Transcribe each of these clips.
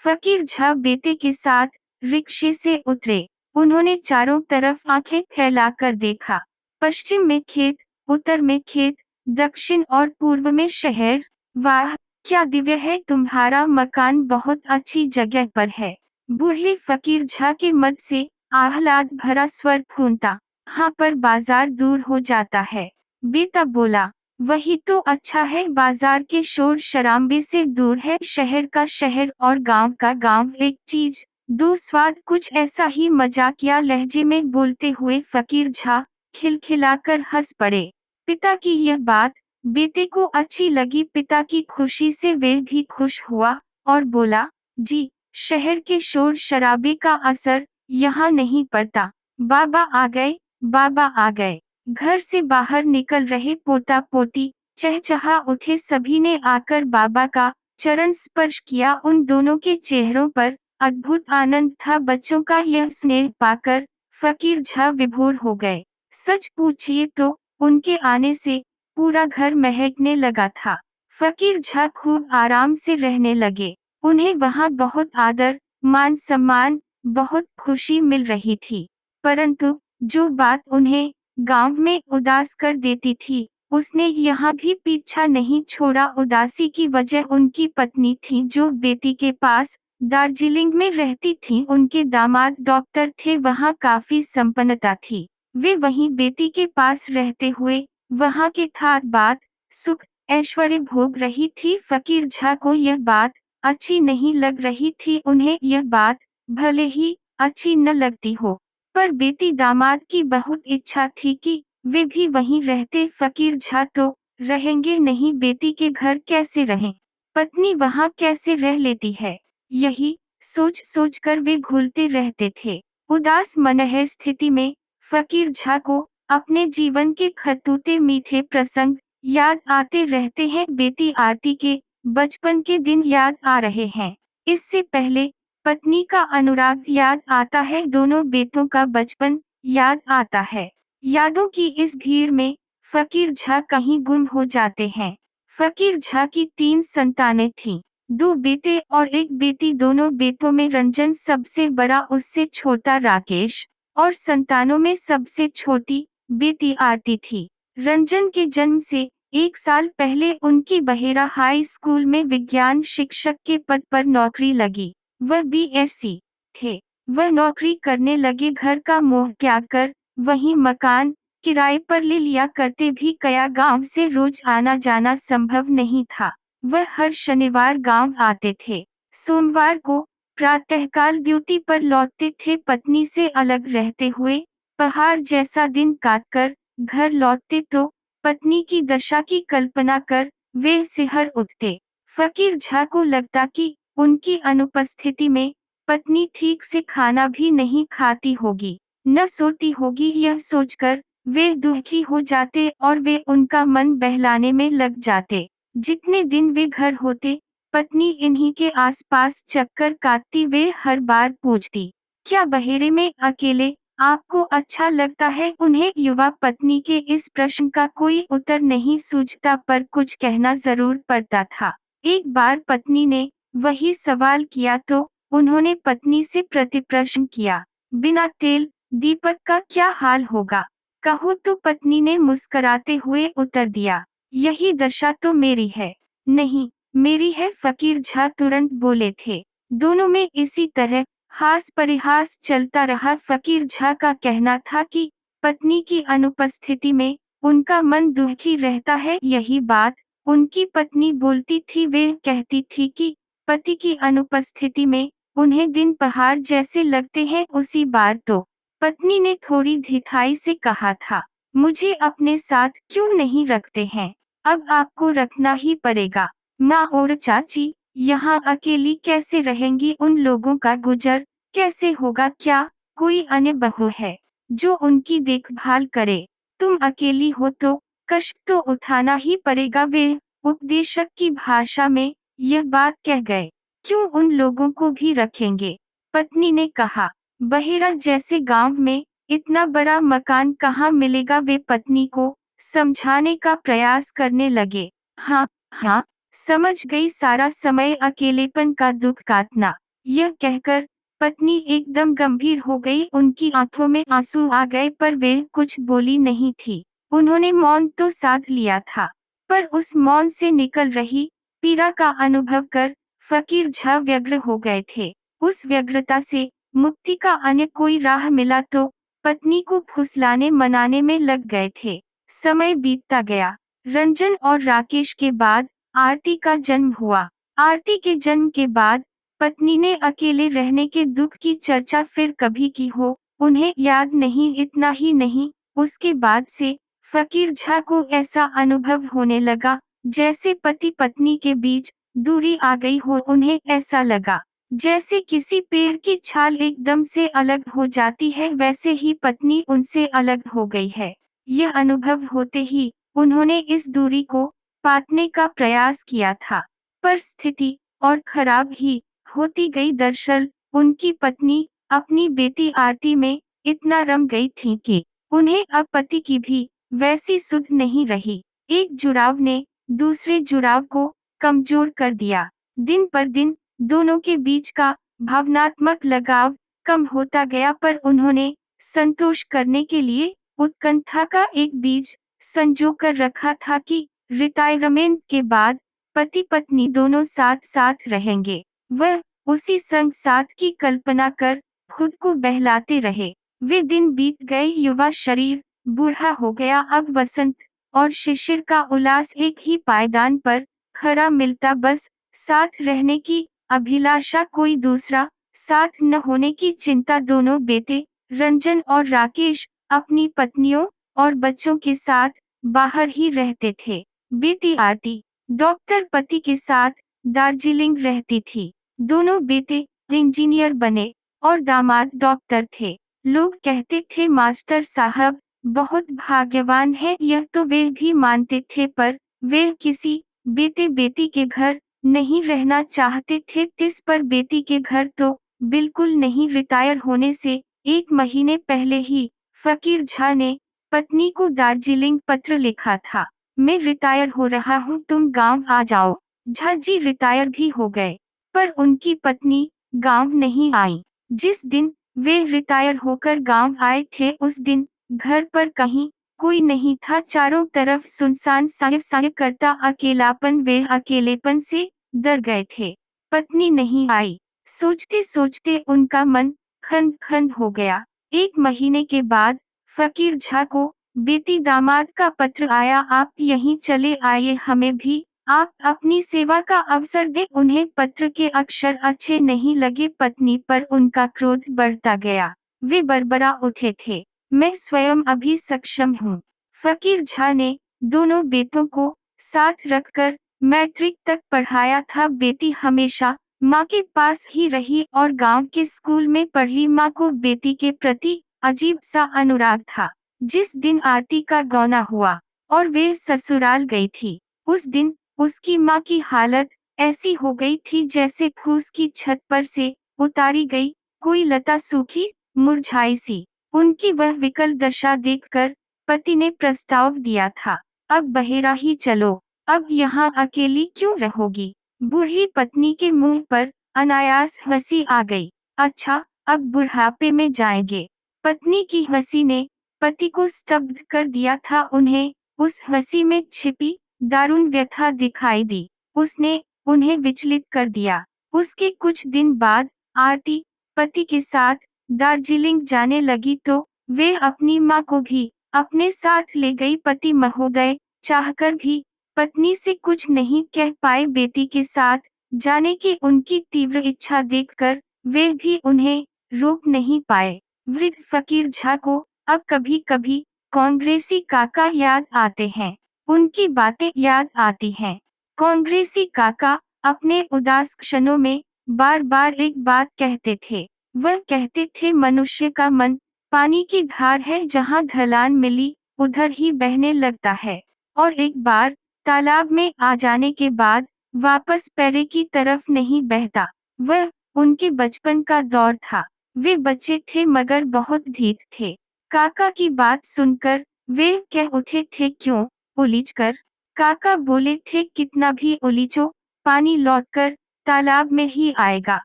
फकीर झा बेटे के साथ रिक्शे से उतरे। उन्होंने चारों तरफ आंखें फैलाकर देखा। पश्चिम में खेत, उत्तर में खेत, दक्षिण और पूर्व में शहर। वाह, क्या दिव्य है तुम्हारा मकान, बहुत अच्छी जगह पर है। बूढ़े फकीर झा के मत से आह्लाद भरा स्वर फूंता। हाँ, पर बाजार दूर हो जाता है। बेटा बोला। वही तो अच्छा है, बाजार के शोर शराबे से दूर है, शहर का शहर और गांव का गांव एक चीज दो स्वाद। कुछ ऐसा ही मजाकिया लहजे में बोलते हुए फकीर झा खिलखिलाकर हंस पड़े। पिता की यह बात बेटे को अच्छी लगी। पिता की खुशी से वे भी खुश हुआ और बोला, जी, शहर के शोर शराबे का असर यहाँ नहीं पड़ता। बाबा आ गए, बाबा आ गए। घर से बाहर निकल रहे पोता पोती चहचहा उठे। सभी ने आकर बाबा का चरण स्पर्श किया। उन दोनों के चेहरों पर अद्भुत आनंद था। बच्चों का यह स्नेह पाकर फकीर झा विभोर हो गए। सच पूछिए तो उनके आने से पूरा घर महकने लगा था। फकीर झा खूब आराम से रहने लगे। उन्हें वहाँ बहुत आदर, मान सम्मान, बहुत खुशी मिल रही थी। परंतु जो बात उन्हें गांव में उदास कर देती थी, उसने यहाँ भी पीछा नहीं छोड़ा। उदासी की वजह उनकी पत्नी थी, जो बेटी के पास दार्जिलिंग में रहती थी। उनके दामाद डॉक्टर थे, वहाँ काफी संपन्नता थी। वे वहीं बेटी के पास रहते हुए वहाँ के थाट बात, सुख, ऐश्वर्य भोग रही थी। फकीर झा को यह बात अच्छी नहीं लग रही थी। उन्हें यह बात भले ही अच्छी न लगती हो, पर बेटी दामाद की बहुत इच्छा थी कि वे भी वहीं रहते। फकीर झा तो रहेंगे नहीं, बेटी के घर कैसे रहें, पत्नी वहाँ कैसे रह लेती है, यही सोच सोच कर वे घुलते रहते थे। उदास मनह स्थिति में फकीर झा को अपने जीवन के खतूते मीठे प्रसंग याद आते रहते हैं। बेटी आरती के बचपन के दिन याद आ रहे हैं। इससे पहले पत्नी का अनुराग याद आता है। दोनों बेटों का बचपन याद आता है। यादों की इस भीड़ में फकीर झा कहीं गुम हो जाते हैं। फकीर झा की 3 संतानें थीं, 2 बेटे और 1 बेटी। दोनों बेटों में रंजन सबसे बड़ा, उससे छोटा राकेश, और संतानों में सबसे छोटी बेटी आरती थी। रंजन के जन्म से 1 साल पहले उनकी बहेरा हाई स्कूल में विज्ञान शिक्षक के पद पर नौकरी लगी। वह बीएससी थे। वह नौकरी करने लगे। घर का मोह त्याग कर वहीं मकान किराए पर ले लिया करते भी। कया गांव से रोज आना जाना संभव नहीं था। वह हर शनिवार गांव आते थे। सोमवार को प्रातःकाल ड्यूटी पर लौटते थे। पत्नी से अलग रहते हुए पहाड़ जैसा दिन काटकर घर लौटते तो पत्नी की दशा की कल्पना कर वे सिहर उठते। फकीर झा को लगता कि उनकी अनुपस्थिति में पत्नी ठीक से खाना भी नहीं खाती होगी, न सोती होगी। यह सोचकर वे दुखी हो जाते और वे उनका मन बहलाने में लग जाते। जितने दिन वे घर होते, पत्नी इन्हीं के आसपास चक्कर काटती। वे हर बार पूछती, क्या बहेरे में अकेले आपको अच्छा लगता है? उन्हें युवा पत्नी के इस प्रश्न का कोई उत्तर नहीं सूझता, पर कुछ कहना जरूर पड़ता था। एक बार पत्नी ने वही सवाल किया तो उन्होंने पत्नी से प्रतिप्रश्न किया, बिना तेल दीपक का क्या हाल होगा? कहो तो पत्नी ने मुस्कुराते हुए उत्तर दिया, यही दशा तो मेरी है। नहीं, मेरी है, फकीर झा तुरंत बोले थे। दोनों में इसी तरह हास परिहास चलता रहा। फकीर झा का कहना था कि पत्नी की अनुपस्थिति में उनका मन दुखी रहता है। यही बात उनकी पत्नी बोलती थी। वे कहती थी कि पति की अनुपस्थिति में उन्हें दिन पहाड़ जैसे लगते हैं। उसी बार तो पत्नी ने थोड़ी धिठाई से कहा था, मुझे अपने साथ क्यों नहीं रखते हैं? अब आपको रखना ही पड़ेगा। माँ और चाची यहाँ अकेली कैसे रहेंगी? उन लोगों का गुजर कैसे होगा? क्या कोई अन्य बहू है जो उनकी देखभाल करे? तुम अकेली हो तो कष्ट तो उठाना ही पड़ेगा। वे उपदेशक की भाषा में यह बात कह गए। क्यों उन लोगों को भी रखेंगे? पत्नी ने कहा, बहेरा जैसे गांव में इतना बड़ा मकान कहाँ मिलेगा? वे पत्नी को समझाने का प्रयास करने लगे। हाँ हाँ, समझ गई, सारा समय अकेलेपन का दुख काटना। यह कहकर पत्नी एकदम गंभीर हो गई। उनकी आंखों में आंसू आ गए पर वे कुछ बोली नहीं थी। उन्होंने मौन तो साध लिया था, पर उस मौन से निकल रही पीड़ा का अनुभव कर फकीर झा व्यग्र हो गए थे। उस व्यग्रता से मुक्ति का अन्य कोई राह मिला तो पत्नी को फुसलाने मनाने में लग गए थे। समय बीतता गया। रंजन और राकेश के बाद आरती का जन्म हुआ। आरती के जन्म के बाद पत्नी ने अकेले रहने के दुख की चर्चा फिर कभी की हो, उन्हें याद नहीं। इतना ही नहीं, उसके बाद से फकीर झा को ऐसा अनुभव होने लगा जैसे पति पत्नी के बीच दूरी आ गई हो। उन्हें ऐसा लगा जैसे किसी पेड़ की छाल एकदम से अलग हो जाती है, वैसे ही पत्नी उनसे अलग हो गई है। यह अनुभव होते ही उन्होंने इस दूरी को पाटने का प्रयास किया था, पर स्थिति और खराब ही होती गई। दरअसल उनकी पत्नी अपनी बेटी आरती में इतना रम गई थी कि उन्हें अब पति की भी वैसी सुध नहीं रही। एक जुड़ाव ने दूसरे जुड़ाव को कमजोर कर दिया। दिन पर दिन दोनों के बीच का भावनात्मक लगाव कम होता गया, पर उन्होंने संतोष करने के लिए उत्कंठा का एक बीज संजो कर रखा था कि रिटायरमेंट के बाद पति पत्नी दोनों साथ साथ रहेंगे। वह उसी संग साथ की कल्पना कर खुद को बहलाते रहे। वे दिन बीत गए, युवा शरीर बूढ़ा हो गया। अब वसंत और शिशिर का उल्लास एक ही पायदान पर खरा मिलता, बस साथ रहने की अभिलाषा, कोई दूसरा साथ न होने की चिंता। दोनों बेटे रंजन और राकेश अपनी पत्नियों और बच्चों के साथ बाहर ही रहते थे। बेटी आरती डॉक्टर पति के साथ दार्जिलिंग रहती थी। दोनों बेटे इंजीनियर बने और दामाद डॉक्टर थे। लोग कहते थे मास्टर साहब बहुत भाग्यवान है, यह तो वे भी मानते थे, पर वे किसी बेटे बेटी के घर नहीं रहना चाहते थे। इस पर बेटी के घर तो बिल्कुल नहीं। रिटायर होने से 1 महीने पहले ही फकीर झा ने पत्नी को दार्जिलिंग पत्र लिखा था। मैं रिटायर हो रहा हूँ, तुम गांव आ जाओ। झा जी रिटायर भी हो गए, पर उनकी पत्नी गांव नहीं आई। जिस दिन वे रिटायर होकर गांव आए थे, उस दिन घर पर कहीं कोई नहीं था। चारों तरफ सुनसान सा करता अकेलापन। वे अकेलेपन से डर गए थे। पत्नी नहीं आई। सोचते सोचते उनका मन खंड खंड हो गया। 1 महीने के बाद फकीर झा को बेटी दामाद का पत्र आया, आप यहीं चले आइए, हमें भी आप अपनी सेवा का अवसर दे। उन्हें पत्र के अक्षर अच्छे नहीं लगे। पत्नी पर उनका क्रोध बढ़ता गया। वे बड़बड़ा उठे थे, मैं स्वयं अभी सक्षम हूँ। फकीर झा ने दोनों बेटों को साथ रखकर मैट्रिक तक पढ़ाया था। बेटी हमेशा माँ के पास ही रही और गांव के स्कूल में पढ़ी। माँ को बेटी के प्रति अजीब सा अनुराग था। जिस दिन आरती का गौना हुआ और वे ससुराल गई थी, उस दिन उसकी माँ की हालत ऐसी हो गई थी जैसे फूस की छत पर से उतारी गई कोई लता, सूखी मुरझाई सी। उनकी वह विकल दशा देखकर पति ने प्रस्ताव दिया था, अब बहेरा ही चलो, अब यहाँ अकेली क्यों रहोगी। बूढ़ी पत्नी के मुंह पर अनायास हंसी आ गई। अच्छा, अब बुढ़ापे में जाएंगे। पत्नी की हंसी ने पति को स्तब्ध कर दिया था। उन्हें उस हंसी में छिपी दारुण व्यथा दिखाई दी। उसने उन्हें विचलित कर दिया। उसके कुछ दिन बाद आरती पति के साथ दार्जिलिंग जाने लगी तो वे अपनी माँ को भी अपने साथ ले गई। पति महोदय चाहकर भी पत्नी से कुछ नहीं कह पाए। बेटी के साथ जाने की उनकी तीव्र इच्छा देखकर वे भी उन्हें रोक नहीं पाए। वृद्ध फकीर झा को अब कभी कभी कांग्रेसी काका याद आते हैं। उनकी बातें याद आती हैं। कांग्रेसी काका अपने उदास क्षणों में बार बार एक बात कहते थे। वह कहते थे मनुष्य का मन पानी की धार है, जहाँ ढलान मिली उधर ही बहने लगता है, और एक बार तालाब में आ जाने के बाद वापस पैरे की तरफ नहीं बहता। वह उनके बचपन का दौर था। वे बच्चे थे मगर बहुत ढीठ थे। काका की बात सुनकर वे कह उठे थे, क्यों उलीझकर। काका बोले थे, कितना भी उलीझो पानी लौटकर तालाब में ही आएगा।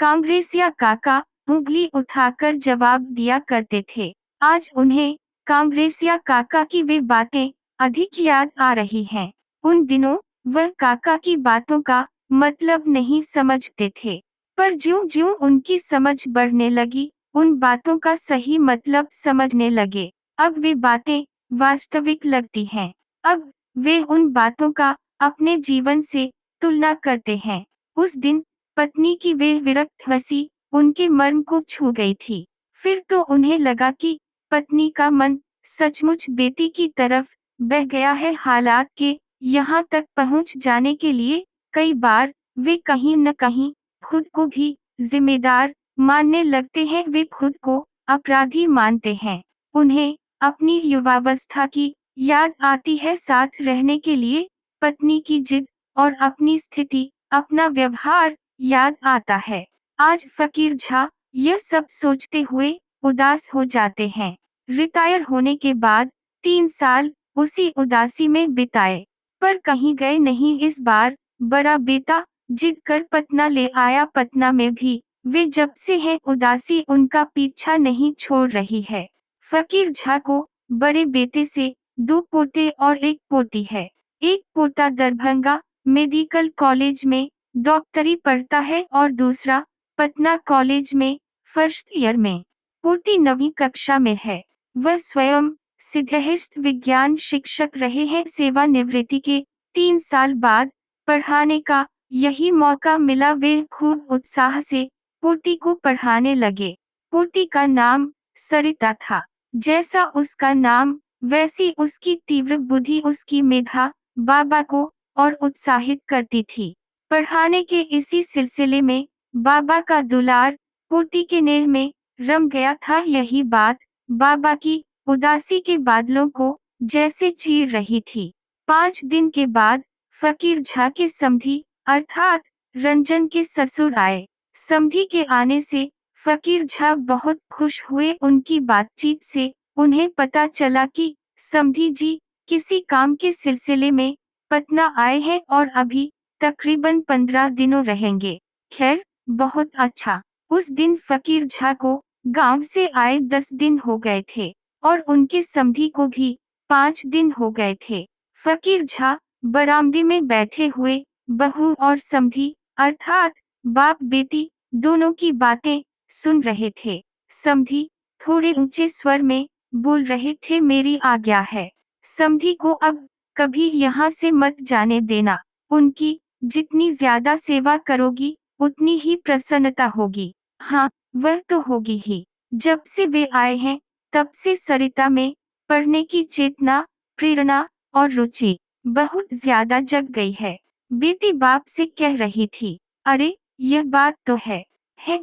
कांग्रेसिया काका उंगली उठाकर जवाब दिया करते थे। आज उन्हें कांग्रेसिया काका की वे बातें अधिक याद आ रही हैं। उन दिनों वह काका की बातों का मतलब नहीं समझते थे, पर ज्यों-ज्यों उनकी समझ बढ़ने लगी, उन बातों का सही मतलब समझने लगे। अब वे बातें वास्तविक लगती हैं। अब वे उन बातों का अपने जीवन से तुलना करते हैं। उस दिन पत्नी की वे विरक्त हंसी उनके मर्म को छू गई थी। फिर तो उन्हें लगा कि पत्नी का मन सचमुच बेटी की तरफ बह गया है। हालात के यहाँ तक पहुँच जाने के लिए कई बार वे कहीं न कहीं खुद को भी जिम्मेदार मानने लगते हैं। वे खुद को अपराधी मानते हैं। उन्हें अपनी युवावस्था की याद आती है, साथ रहने के लिए पत्नी की जिद और अपनी स्थिति, अपना व्यवहार याद आता है। आज फकीर झा यह सब सोचते हुए उदास हो जाते हैं। रिटायर होने के बाद 3 साल उसी उदासी में बिताए, पर कहीं गए नहीं। इस बार बड़ा बेटा जिद कर पटना ले आया। पटना में भी वे जब से है उदासी उनका पीछा नहीं छोड़ रही है। फकीर झा को बड़े बेटे से 2 पोते और 1 पोती है। एक पोता दरभंगा मेडिकल कॉलेज में डॉक्टरी पढ़ता है और दूसरा पटना कॉलेज में फर्स्ट ईयर में। पोती 9वीं कक्षा में है। वह स्वयं सिद्धहस्त विज्ञान शिक्षक रहे हैं। सेवानिवृत्ति के 3 साल बाद पढ़ाने का यही मौका मिला। वे खूब उत्साह से पोती को पढ़ाने लगे। पोती का नाम सरिता था। जैसा उसका नाम वैसी उसकी तीव्र बुद्धि, उसकी मेधा बाबा को और उत्साहित करती थी। पढ़ाने के इसी सिलसिले में बाबा का दुलार पोती के नेह में रम गया था। यही बात बाबा की उदासी के बादलों को जैसे चीर रही थी। 5 दिन के बाद फकीर झा के समधी अर्थात रंजन के ससुर आए। समधी के आने से फकीर झा बहुत खुश हुए। उनकी बातचीत से उन्हें पता चला कि समधी जी किसी काम के सिलसिले में पटना आए हैं और अभी तकरीबन 15 दिनों रहेंगे। खैर, बहुत अच्छा। उस दिन फकीर झा को गांव से आए 10 दिन हो गए थे और उनके समधी को भी 5 दिन हो गए थे। फकीर झा बरामदे में बैठे हुए बहू और समधी अर्थात बाप बेटी दोनों की बातें सुन रहे थे। समधी थोड़े ऊंचे स्वर में बोल रहे थे, मेरी आज्ञा है, समधी को अब कभी यहाँ से मत जाने देना। उनकी जितनी ज्यादा सेवा करोगी उतनी ही प्रसन्नता होगी। हाँ, वह तो होगी ही। जब से वे आए हैं तब से सरिता में पढ़ने की चेतना, प्रेरणा और रुचि बहुत ज्यादा जग गई है। बेटी बाप से कह रही थी, अरे यह बात तो है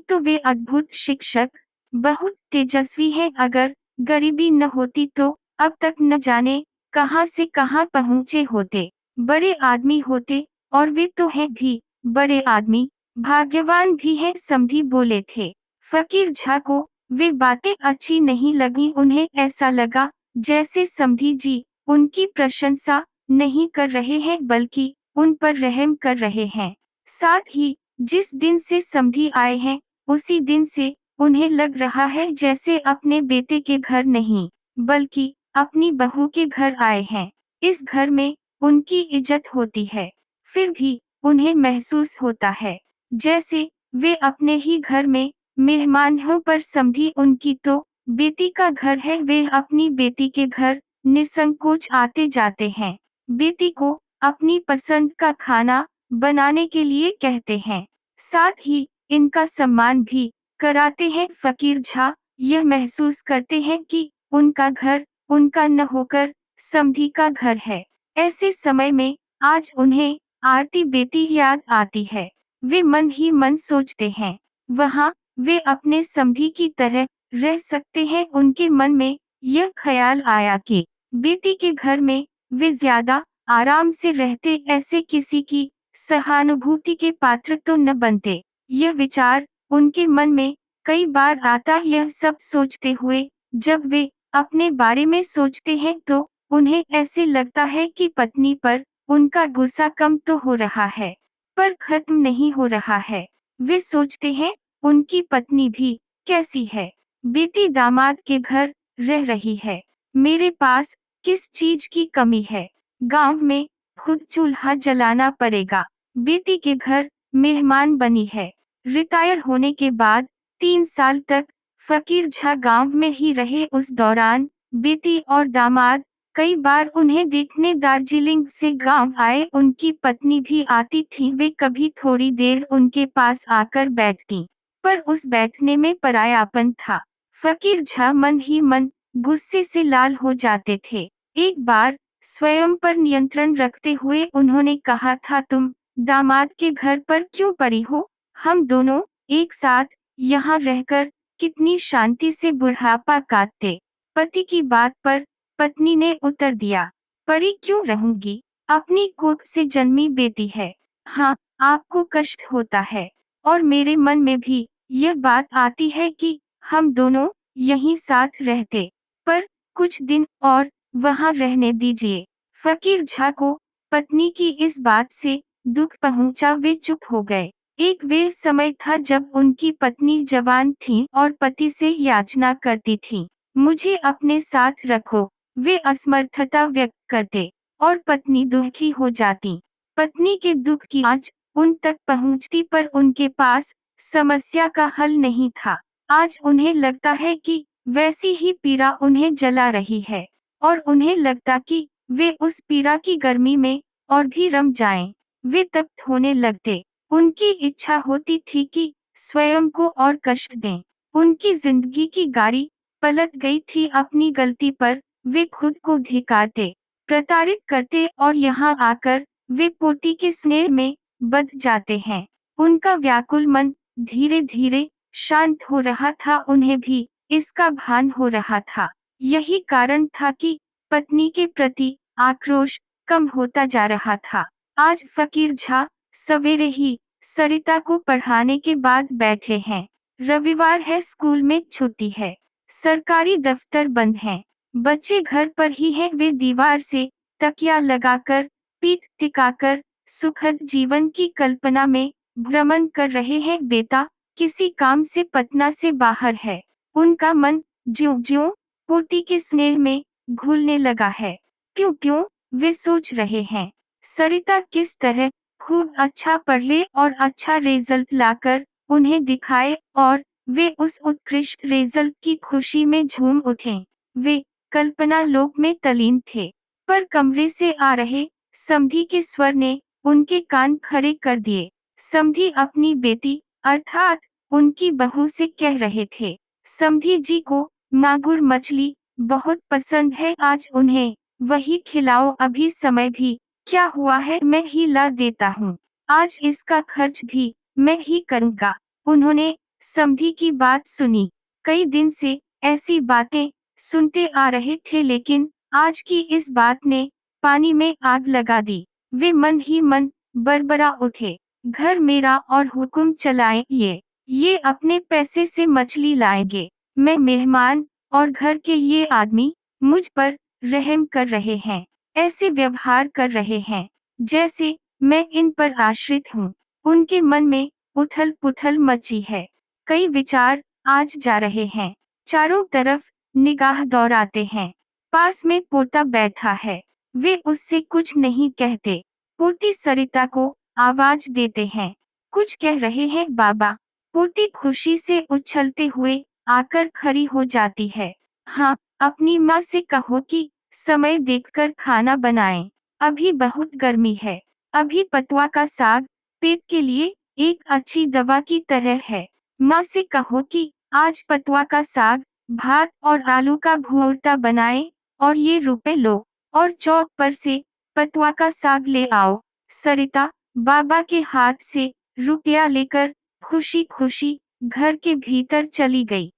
तो वे अद्भुत शिक्षक, बहुत तेजस्वी हैं। अगर गरीबी न होती तो अब तक न जाने कहां से कहां पहुंचे होते, बड़े आदमी होते। और वे तो हैं भी बड़े आदमी, भाग्यवान भी है, समधी बोले थे। फकीर झा को वे बातें अच्छी नहीं लगी। उन्हें ऐसा लगा जैसे समधी जी उनकी प्रशंसा नहीं कर रहे हैं बल्कि उन पर रहम कर रहे हैं। साथ ही जिस दिन से समधी आए हैं उसी दिन से उन्हें लग रहा है जैसे अपने बेटे के घर नहीं बल्कि अपनी बहू के घर आए हैं। इस घर में उनकी इज्जत होती है, फिर भी उन्हें महसूस होता है जैसे वे अपने ही घर में मेहमान हो। पर समधी उनकी तो बेटी का घर है। वे अपनी बेटी के घर निसंकोच आते जाते हैं। बेटी को अपनी पसंद का खाना बनाने के लिए कहते हैं, साथ ही इनका सम्मान भी कराते हैं। फकीर झा यह महसूस करते हैं कि उनका घर उनका न होकर समधी का घर है। ऐसे समय में आज उन्हें आरती बेटी याद आती है। वे मन ही मन सोचते हैं, वहाँ वे अपने समधी की तरह रह सकते हैं। उनके मन में यह ख्याल आया कि बेटी के घर में वे ज्यादा आराम से रहते, ऐसे किसी की सहानुभूति के पात्र तो न बनते। यह विचार उनके मन में कई बार आता। यह सब सोचते हुए जब वे अपने बारे में सोचते हैं तो उन्हें ऐसे लगता है कि पत्नी पर उनका गुस्सा कम तो हो रहा है, पर खत्म नहीं हो रहा है। वे सोचते हैं उनकी पत्नी भी कैसी है? बेटी दामाद के घर रह रही है। मेरे पास किस चीज की कमी है? गांव में खुद चूल्हा जलाना पड़ेगा। बेटी के घर मेहमान बनी है। रिटायर होने के बाद 3 साल तक फकीर झा गांव में ही रहे। उस दौरान बेटी और दामाद कई बार उन्हें देखने दार्जिलिंग से गांव आए। उनकी पत्नी भी आती थी। वे कभी थोड़ी देर उनके पास आकर बैठती, पर उस बैठने में परायापन था। फकीर झा मन ही मन गुस्से से लाल हो जाते थे। एक बार स्वयं पर नियंत्रण रखते हुए उन्होंने कहा था, तुम दामाद के घर पर क्यों पड़ी हो? हम दोनों एक साथ यहाँ रहकर कितनी शांति से बुढ़ापा काटते। पति की बात पर पत्नी ने उत्तर दिया, परी क्यों रहूंगी? अपनी कोख से जन्मी बेटी है। हाँ, आपको कष्ट होता है और मेरे मन में भी यह बात आती है कि हम दोनों यहीं साथ रहते, पर कुछ दिन और वहां रहने दीजिए। फकीर झा को पत्नी की इस बात से दुख पहुंचा। वे चुप हो गए। एक वे समय था जब उनकी पत्नी जवान थी और पति से याचना करती थी, मुझे अपने साथ रखो। वे असमर्थता व्यक्त करते और पत्नी दुखी हो जाती। पत्नी के दुख की आंच उन तक पहुंचती, पर उनके पास समस्या का हल नहीं था। आज उन्हें लगता है कि वैसी ही पीड़ा उन्हें जला रही है और उन्हें लगता कि वे उस पीड़ा की गर्मी में और भी रम जाएं। वे तप्त होने लगते। उनकी इच्छा होती थी कि स्वयं को और कष्ट दें। उनकी जिंदगी की गाड़ी पलट गई थी। अपनी गलती पर वे खुद को धिक्कारते, प्रताड़ित करते और यहाँ आकर वे पोती के स्नेह में बंध जाते हैं। उनका व्याकुल मन धीरे धीरे शांत हो रहा था। उन्हें भी इसका भान हो रहा था। यही कारण था कि पत्नी के प्रति आक्रोश कम होता जा रहा था। आज फकीर झा सवेरे ही सरिता को पढ़ाने के बाद बैठे हैं। रविवार है, स्कूल में छुट्टी है, सरकारी दफ्तर बंद हैं। बच्चे घर पर ही हैं। वे दीवार से तकिया लगाकर, पीठ टिकाकर सुखद जीवन की कल्पना में भ्रमण कर रहे हैं। बेटा किसी काम से पटना से बाहर है। उनका मन ज्यों-ज्यों पोती के स्नेह में घुलने लगा है। क्यों वे सोच रहे हैं, सरिता किस तरह खूब अच्छा पढ़ ले और अच्छा रिजल्ट लाकर उन्हें दिखाए और वे उस उत्कृष्ट रिजल्ट की खुशी में झूम उठें। वे कल्पना लोक में तल्लीन थे, पर कमरे से आ रहे समधी के स्वर ने उनके कान खड़े कर दिए। समधी अपनी बेटी अर्थात उनकी बहू से कह रहे थे, समधी जी को मागुर मछली बहुत पसंद है, आज उन्हें वही खिलाओ। अभी समय भी क्या हुआ है, मैं ही ला देता हूँ। आज इसका खर्च भी मैं ही करूँगा। उन्होंने समधी की बात सुनी। कई दिन से ऐसी बातें सुनते आ रहे थे, लेकिन आज की इस बात ने पानी में आग लगा दी। वे मन ही मन बड़बड़ा उठे, घर मेरा और हुक्म चलाए ये अपने पैसे से मछली लाएंगे। मैं मेहमान और घर के ये आदमी मुझ पर रहम कर रहे हैं, ऐसे व्यवहार कर रहे हैं जैसे मैं इन पर आश्रित हूँ। उनके मन में उथल पुथल मची है। कई विचार आज जा रहे हैं। चारों तरफ निगाह दौड़ाते हैं। पास में पोता बैठा है। वे उससे कुछ नहीं कहते। पोती सरिता को आवाज देते हैं, कुछ कह रहे हैं बाबा। पोती खुशी से उछलते हुए आकर खड़ी हो जाती है। हाँ, अपनी माँ से कहो कि समय देखकर खाना बनाएं। अभी बहुत गर्मी है। अभी पतुआ का साग पेट के लिए एक अच्छी दवा की तरह है। माँ से कहो कि आज पतुआ का साग, भात और आलू का भुर्ता बनाए और ये रुपए लो और चौक पर से पतुआ का साग ले आओ। सरिता बाबा के हाथ से रुपया लेकर खुशी खुशी घर के भीतर चली गई।